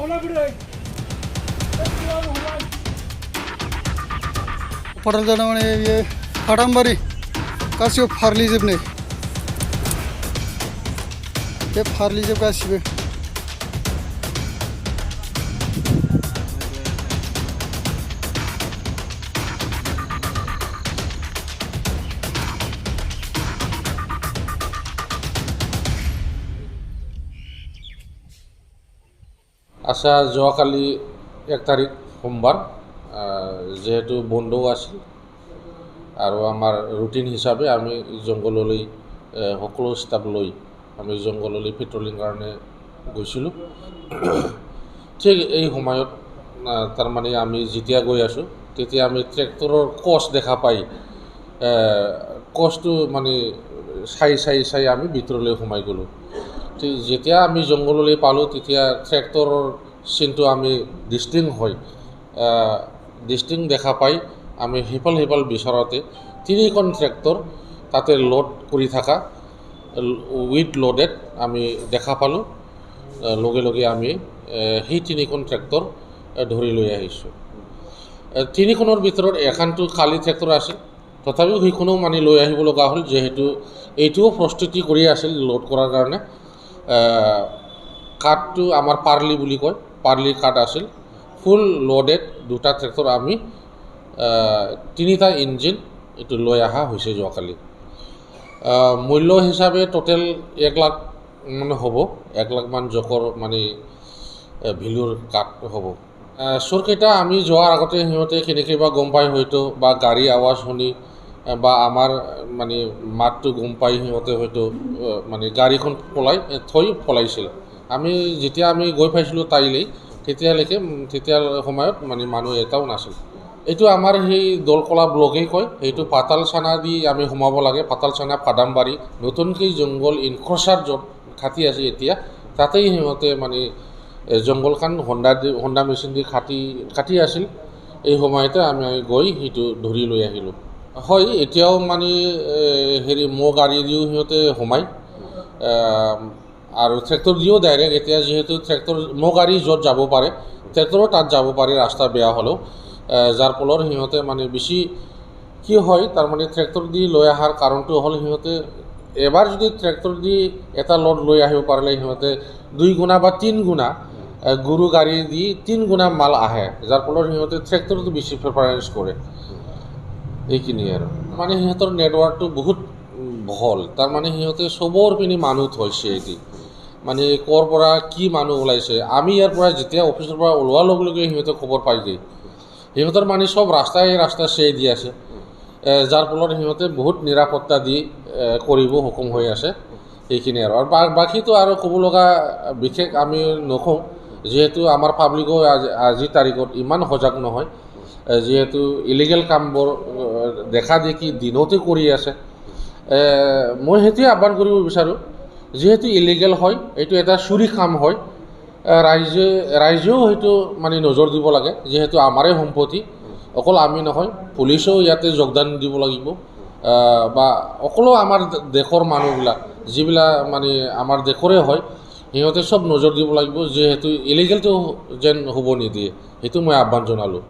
पटल जाना माने ये फाटामबारी गासिबो फारलिजोबनाय बे फारलिजोब गासिबो আচ্ছা যোৱাকালি 1 তাৰিখ সোমবাৰ যেহেতু বন্ধও আছিল আৰু আমাৰ ৰুটিন হিচাপে আমি জংগললৈ সকলো ষ্টাফ লৈ আমি জংগললৈ পেট্ৰলিং কাৰণে গৈছিলোঁ ঠিক এই সময়ত তাৰমানে আমি যেতিয়া গৈ আছোঁ তেতিয়া আমি ট্ৰেক্টৰৰ কচ দেখা পাই কচটো মানে চাই আমি ভিতৰলৈ সোমাই গ'লোঁ যেতিয়া আমি জংগললৈ পালোঁ তেতিয়া ট্ৰেক্টৰৰ চিনটো আমি ডিষ্টিং দেখা পাই আমি সিফাল বিচৰাতে 3খন ট্ৰেক্টৰ তাতে লোড কৰি থকা উইথ লোডেড আমি দেখা পালোঁ লগে আমি সেই 3খন ট্ৰেক্টৰ ধৰি লৈ আহিছোঁ 3খনৰ ভিতৰত এখনটো খালী ট্ৰেক্টৰ আছিল তথাপিও সেইখনো মানে লৈ আহিব লগা হ'ল যেহেতু এইটোও প্ৰস্তুতি কৰি আছিল লোড কৰাৰ কাৰণে কাঠটো আমাৰ পাৰ্লি বুলি কয় পাৰ্লি কাঠ আছিল ফুল লোডেড 2টা ট্ৰেক্টৰ আমি 3টা ইঞ্জিন এইটো লৈ অহা হৈছে যোৱাকালি মূল্য হিচাপে টোটেল 1 লাখ মানে হ'ব 1 লাখ মান জকৰ মানে ভেলুৰ কাঠ হ'ব চোৰকেইটা আমি যোৱাৰ আগতে সিহঁতে কেনেকৈ বা গম পাই হয়তো বা গাড়ী আৱাজ শুনি বা আমাৰ মানে মাতটো গম পাই সিহঁতে হয়তো মানে গাড়ীখন পলাইছিল আমি যেতিয়া আমি গৈ পাইছিলোঁ তাইলৈ তেতিয়া সময়ত মানে মানুহ এটাও নাছিল এইটো আমাৰ সেই দলকলা ব্লকেই কয় এইটো পাতালচানা দি আমি সোমাব লাগে পাতালচানা ফাদামবাৰী নতুনকৈ জংগল ইনক্ৰচাৰ য'ত খাটি আছে এতিয়া তাতেই সিহঁতে মানে জংগলখন হণ্ডা মেচিন দি কাটি আছিল এই সময়তে আমি গৈ সেইটো ধৰি লৈ আহিলোঁ হয় এতিয়াও মানে হেৰি মো গাড়ী দিও সিহঁতে সোমাই আৰু ট্ৰেক্টৰ দিও ডাইৰেক্ট এতিয়া যিহেতু ট্ৰেক্টৰ মো গাড়ী য'ত যাব পাৰে ট্ৰেক্টৰো তাত যাব পাৰে ৰাস্তা বেয়া হ'লেও যাৰ ফলত সিহঁতে মানে বেছি কি হয় তাৰমানে ট্ৰেক্টৰ দি লৈ অহাৰ কাৰণটো হ'ল সিহঁতে এবাৰ যদি ট্ৰেক্টৰ দি এটা লোড লৈ আহিব পাৰিলে সিহঁতে 2 গুণা বা 3 গুণা গৰু গাড়ী দি 3 গুণা মাল আহে যাৰ ফলত সিহঁতে ট্ৰেক্টৰটো বেছি প্ৰিফাৰেঞ্চ কৰে এইখিনি আৰু মানে সিহঁতৰ নেটৱৰ্কটো বহুত বহল তাৰমানে সিহঁতে চবৰ পিনে মানুহ থৈছে এটি মানে ক'ৰ পৰা কি মানুহ ওলাইছে আমি ইয়াৰ পৰা যেতিয়া অফিচৰ পৰা ওলোৱাৰ লগে সিহঁতে খবৰ পাই যায় সিহঁতৰ মানে সব ৰাস্তা চেই দি আছে যাৰ ফলত সিহঁতে বহুত নিৰাপত্তা দি কৰিব হুকুম হৈ আছে এইখিনি আৰু বাকীটো আৰু ক'ব লগা বিশেষ আমি নকওঁ যেহেতু আমাৰ পাব্লিকো আজি তাৰিখত ইমান সজাগ নহয় যেহেতু ইলিগেল কামবোৰ দেখা দেখি দিনতে কৰি আছে মই সেইটোৱে আহ্বান কৰিব বিচাৰোঁ যেহেতু ইলিগেল হয় এইটো এটা চুৰি কাম হয় ৰাইজেও হয়তো মানে নজৰ দিব লাগে যেহেতু আমাৰে সম্পত্তি অকল আমি নহয় পুলিচেও ইয়াতে যোগদান দিব লাগিব বা অকলো আমাৰ দেশৰ মানুহবিলাক যিবিলাক মানে আমাৰ দেশৰে হয় সিহঁতে সব নজৰ দিব লাগিব যেহেতু ইলিগেলটো যেন হ'ব নিদিয়ে সেইটো মই আহ্বান জনালোঁ